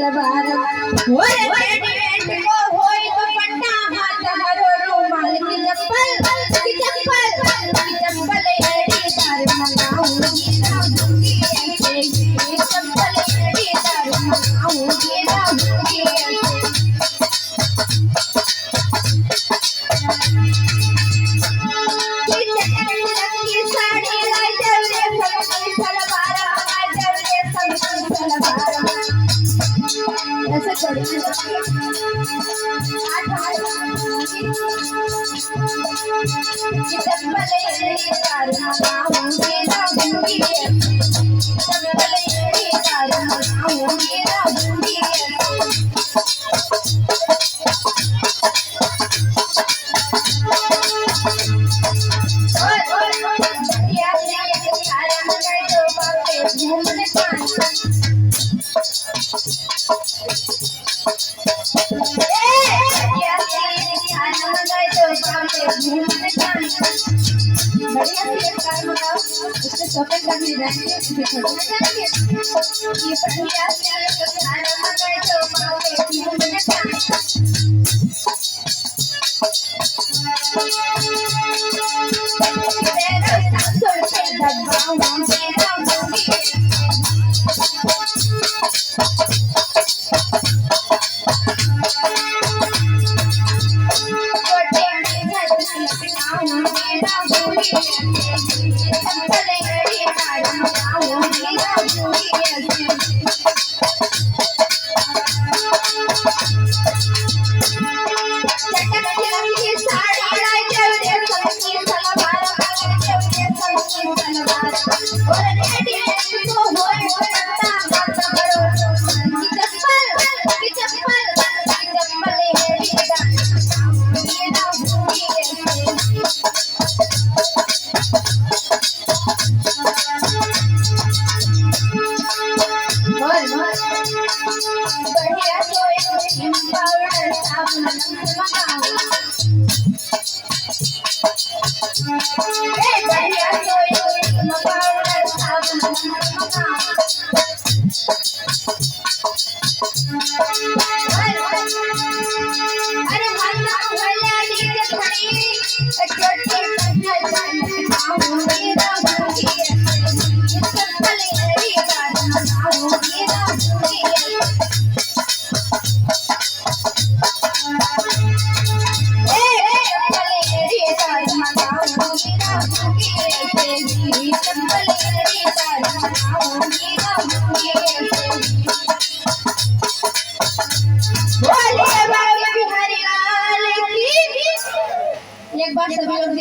सलवार ओरे डेट को होई दुपट्टा हाथ हरो रुमाल की चप्पल एड़ी तार मंगाऊंगी लाऊंगी ऐसे चप्पल एड़ी तार मंगाऊंगी लाऊंगी ऐसे चढ़ी चप्पल एड़ी तार मंगाऊंगी लाऊंगी चप्पल एड़ी तार मंगाऊंगी लाऊंगी घूमने बढ़िया से एक कार मंगाओ उससे शॉपिंग करने जाएंगे फिर छोड़ने जाएंगे ये बढ़िया से एक खाना मंगाए तो पावे घूमने जाएंगे तेरा सासुर से दबाऊंगी लाऊंगी बढ़िया सोए पाउडर साबुन मंगाओ बढ़िया सोए पाउडर साबुन मंगाओ अरे भान्ना भले डीजे खड़ी छोटे कन्या जान मंगाऊंगी लाऊंगी चप्पल एड़ी तार मंगाऊंगी लाऊंगी एक बार सभी लोग